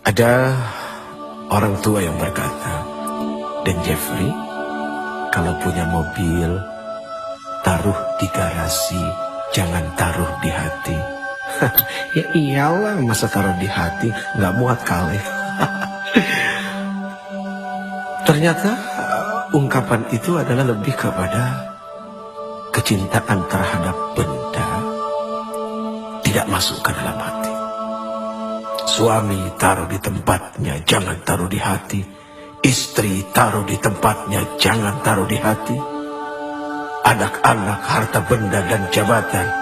Ada orang tua yang berkata, "Dan Jeffrey, kalau punya mobil, taruh di garasi, jangan taruh di hati." Ya iyalah, masa taruh di hati, nggak muat kali. Ternyata ungkapan itu adalah lebih kepada kecintaan terhadap benda tidak masuk ke dalam hati. Suami taruh di tempatnya, jangan taruh di hati. Istri taruh di tempatnya, jangan taruh di hati. Anak-anak, harta benda dan jabatan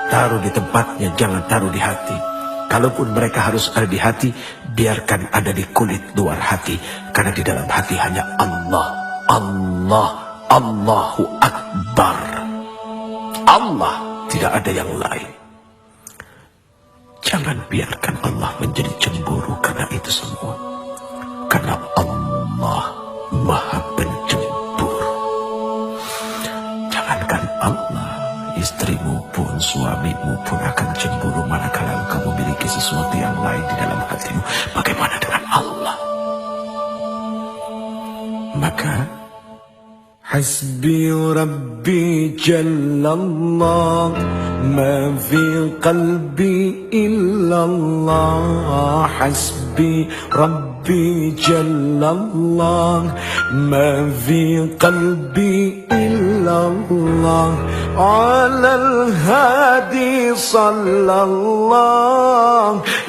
taruh di tempatnya, jangan taruh di hati. Kalaupun mereka harus ada di hati, biarkan ada di kulit luar hati. Karena di dalam hati hanya Allah. Allah, Allahu Akbar. Allah, tidak ada yang lain. Jangan biarkan Allah menjadi cemburu karena itu semua. Karena Allah Maha Pencemburu. Jangankan Allah, istrimu pun, suamimu pun akan cemburu manakala engkau memiliki sesuatu yang lain di dalam hatimu. Bagaimana dengan Allah? Maka Hasbi Rabbi Jallallah, ma fi qalbi illallah. Hasbi Rabbi Jallallah, ma fi qalbi illallah. Ala al-hadi sallallah,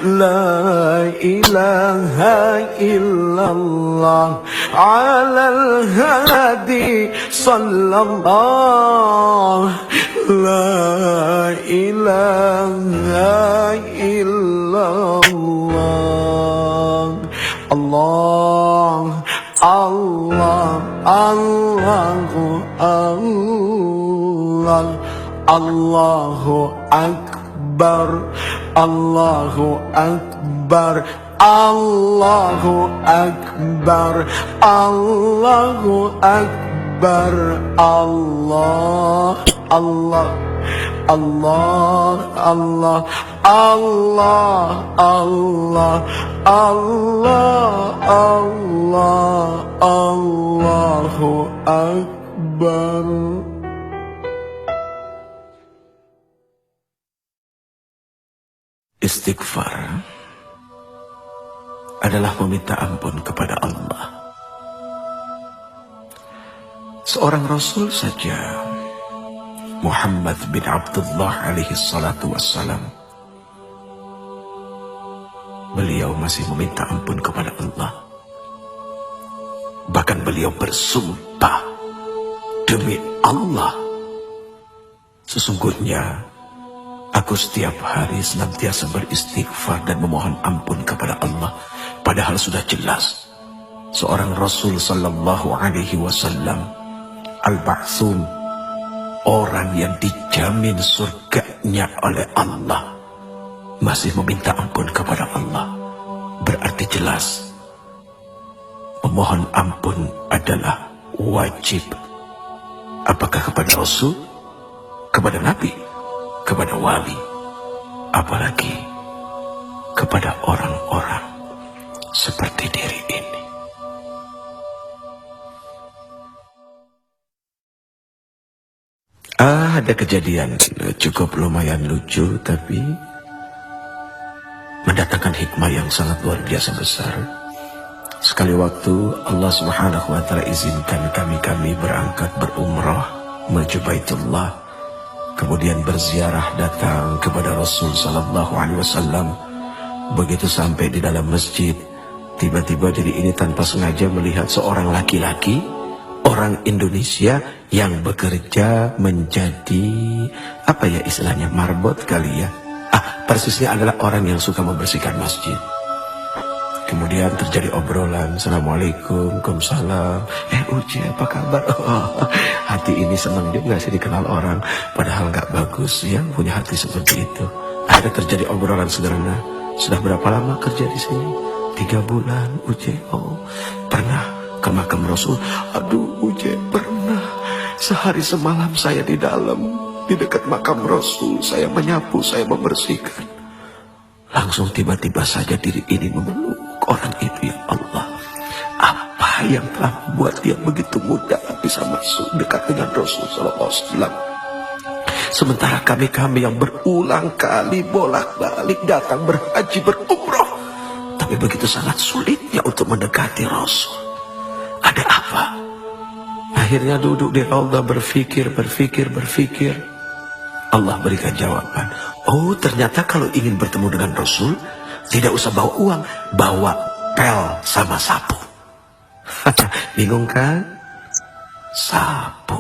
la ilaha illallah. Ala al-hadi sallallahu, la ilaha illallah. Allah, Allah, Allahu Allah, Allahu Akbar, Allahu Akbar, Allahu Akbar, Allahu Akbar. Allah, Allah, Allah, Allah, Allah, Allah, Allah, Allah, Allahu Akbar. Istighfar adalah meminta ampun kepada Allah. Seorang Rasul saja, Muhammad bin Abdullah alaihi salatu wassalam, beliau masih meminta ampun kepada Allah. Bahkan beliau bersumpah, demi Allah, sesungguhnya aku setiap hari senantiasa beristighfar dan memohon ampun kepada Allah. Padahal sudah jelas seorang Rasul sallallahu alaihi wasallam, al-Ba'tsum, orang yang dijamin surganya oleh Allah, masih meminta ampun kepada Allah. Berarti jelas memohon ampun adalah wajib. Apakah kepada Rasul, kepada Nabi, kepada wali, apalagi kepada orang-orang seperti diri ini. Ada kejadian cukup lumayan lucu, tapi mendatangkan hikmah yang sangat luar biasa besar. Sekali waktu Allah Subhanahu wa Ta'ala izinkan kami berangkat berumrah menuju Baitullah, kemudian berziarah datang kepada Rasul sallallahu alaihi wasallam. Begitu sampai di dalam masjid, tiba-tiba diri ini tanpa sengaja melihat seorang laki-laki, orang Indonesia yang bekerja menjadi, apa ya istilahnya, marbot kali ya. Persisnya adalah orang yang suka membersihkan masjid. Kemudian terjadi obrolan, Assalamualaikum, Waalaikumsalam. Uci, apa kabar? Hati ini senang juga sih dikenal orang, padahal nggak bagus ya punya hati seperti itu. Ada terjadi obrolan sederhana, sudah berapa lama kerja di sini? 3 bulan, Uci. Oh, pernah ke makam Rasul? Aduh, Uci, pernah. Sehari semalam saya di dalam, di dekat makam Rasul, saya menyapu, saya membersihkan. Langsung tiba-tiba saja diri ini memeluk orang itu ya Allah? Apa yang telah membuat dia begitu mudah bisa masuk dekat dengan Rasulullah SAW? Sementara kami yang berulang kali bolak-balik datang berhaji berumrah, tapi begitu sangat sulitnya untuk mendekati Rasul. Ada apa? Akhirnya duduk di Allah berpikir. Allah berikan jawaban. Oh, ternyata kalau ingin bertemu dengan Rasul, tidak usah bawa uang, bawa pel sama sapu. Bingung kan? Sapu.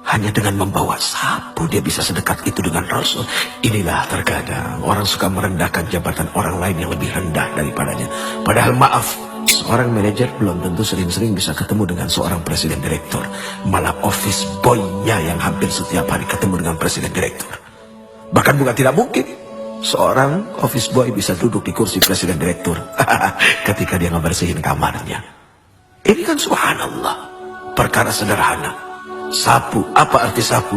Hanya dengan membawa sapu dia bisa sedekat itu dengan Rasul. Inilah terkadang orang suka merendahkan jabatan orang lain yang lebih rendah daripadanya. Padahal maaf, seorang manajer belum tentu sering-sering bisa ketemu dengan seorang presiden direktur. Malah office boy-nya yang hampir setiap hari ketemu dengan presiden direktur. Bahkan bukan tidak mungkin seorang office boy bisa duduk di kursi presiden direktur ketika dia ngebersihin kamarnya. Ini kan subhanallah, perkara sederhana. Sapu, apa arti sapu?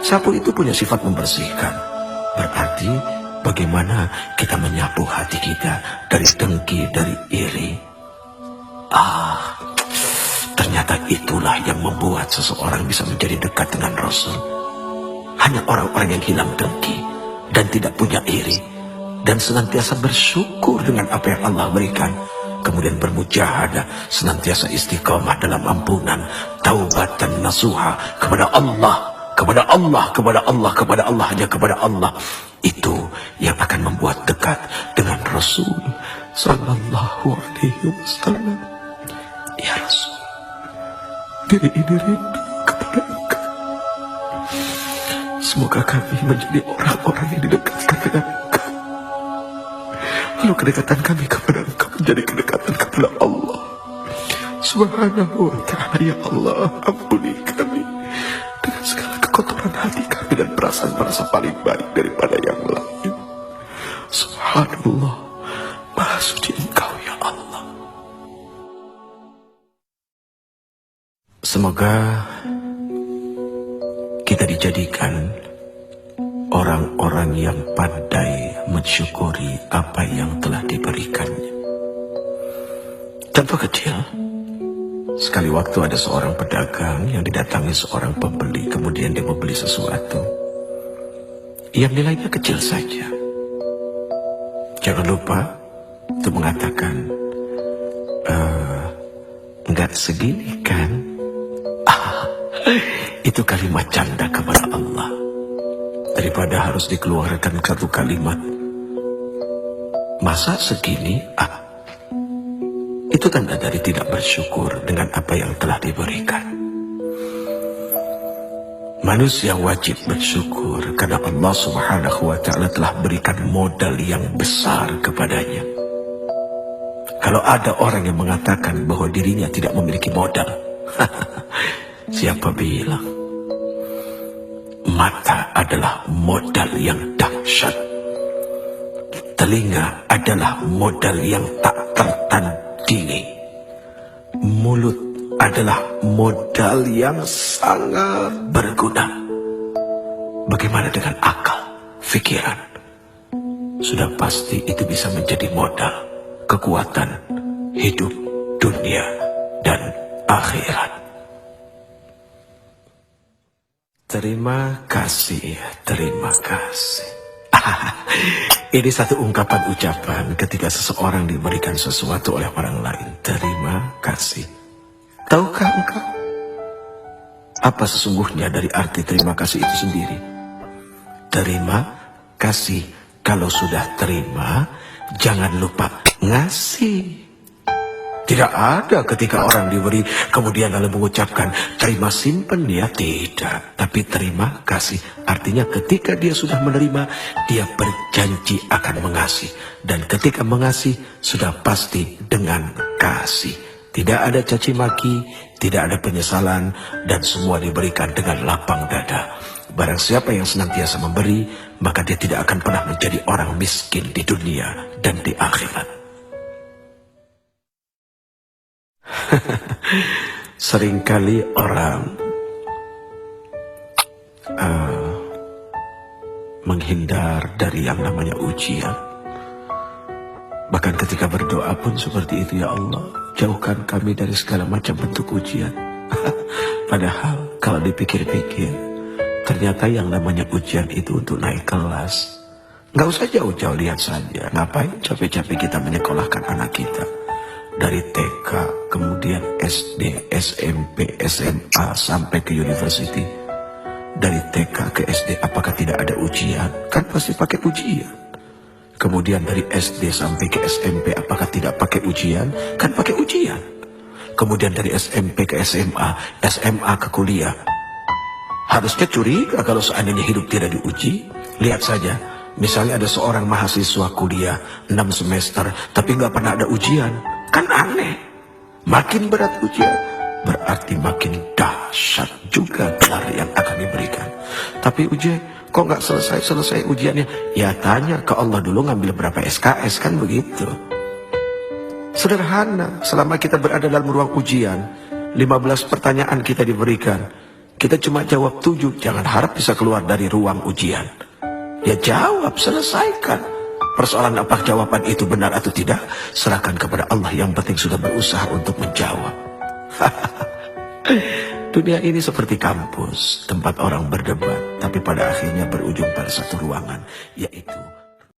Sapu itu punya sifat membersihkan. Berarti bagaimana kita menyapu hati kita dari dengki, dari iri. Ternyata itulah yang membuat seseorang bisa menjadi dekat dengan Rasul. Hanya orang-orang yang hilang dengki dan tidak punya iri, dan senantiasa bersyukur dengan apa yang Allah berikan, kemudian bermujahadah, senantiasa istiqamah dalam ampunan, taubat dan nasuha kepada Allah, hanya kepada Allah. Itu yang akan membuat dekat dengan Rasul sallallahu alaihi wasallam. Ya Rasul, diri ini rindu kepada Engkau. Semoga kami menjadi orang-orang yang didekatkan dengan Engkau. Lalu kedekatan kami kepada Engkau menjadi kedekatan kepada Allah Subhanahu wa ta'ala. Ya Allah, ampuni kami dengan segala kekotoran hati kami dan perasaan merasa paling baik daripada yang lain. Subhanallah, Maha Suci Engkau ya Allah. Semoga kita dijadikan orang-orang yang pandai mensyukuri apa yang telah diberikannya. Contoh kecil, sekali waktu ada seorang pedagang yang didatangi seorang pembeli, kemudian dia membeli sesuatu yang nilainya kecil saja. Jangan lupa untuk mengatakan, enggak segini kan? Itu kalimat canda kepada Allah. Daripada harus dikeluarkan satu kalimat, masa segini? Itu tanda dari tidak bersyukur dengan apa yang telah diberikan. Manusia wajib bersyukur karena Allah Subhanahu wa ta'ala telah berikan modal yang besar kepadanya. Kalau ada orang yang mengatakan bahwa dirinya tidak memiliki modal, siapa bilang? Mata adalah modal yang dahsyat. Telinga adalah modal yang tak tertandingi. Mulut adalah modal yang sangat berguna. Bagaimana dengan akal, pikiran? Sudah pasti itu bisa menjadi modal kekuatan hidup dunia dan akhirat. Terima kasih, terima kasih. Ini satu ungkapan ucapan ketika seseorang diberikan sesuatu oleh orang lain. Terima kasih. Tahukah engkau apa sesungguhnya dari arti terima kasih itu sendiri? Terima kasih. Kalau sudah terima, jangan lupa ngasih. Tidak ada ketika orang diberi kemudian lalu mengucapkan terima simpen ya, tidak. Tapi terima kasih artinya ketika dia sudah menerima, dia berjanji akan mengasihi. Dan ketika mengasihi sudah pasti dengan kasih. Tidak ada caci maki, tidak ada penyesalan, dan semua diberikan dengan lapang dada. Barang siapa yang senantiasa memberi, maka dia tidak akan pernah menjadi orang miskin di dunia dan di akhirat. Seringkali orang menghindar dari yang namanya ujian. Bahkan ketika berdoa pun seperti itu, ya Allah, jauhkan kami dari segala macam bentuk ujian. Padahal kalau dipikir-pikir, ternyata yang namanya ujian itu untuk naik kelas. Nggak usah jauh-jauh, lihat saja. Ngapain capek-capek kita menyekolahkan anak kita dari TK, kemudian SD, SMP, SMA, sampai ke university. Dari TK ke SD, apakah tidak ada ujian? Kan pasti pakai ujian. Kemudian dari SD sampai ke SMP, apakah tidak pakai ujian? Kan pakai ujian. Kemudian dari SMP ke SMA, SMA ke kuliah. Harusnya curiga kalau seandainya hidup tidak diuji. Lihat saja, misalnya ada seorang mahasiswa kuliah 6 semester, tapi nggak pernah ada ujian. Kan aneh. Makin berat ujian, berarti makin dahsyat juga gelar yang akan diberikan. Tapi ujian, kok nggak selesai ujiannya? Ya tanya ke Allah dulu, ngambil berapa SKS, kan begitu. Sederhana, selama kita berada dalam ruang ujian, 15 pertanyaan kita diberikan, kita cuma jawab 7, jangan harap bisa keluar dari ruang ujian. Ya jawab, selesaikan. Persoalan apakah jawaban itu benar atau tidak, serahkan kepada Allah, yang penting sudah berusaha untuk menjawab. Dunia ini seperti kampus, tempat orang berdebat, tapi pada akhirnya berujung pada satu ruangan, yaitu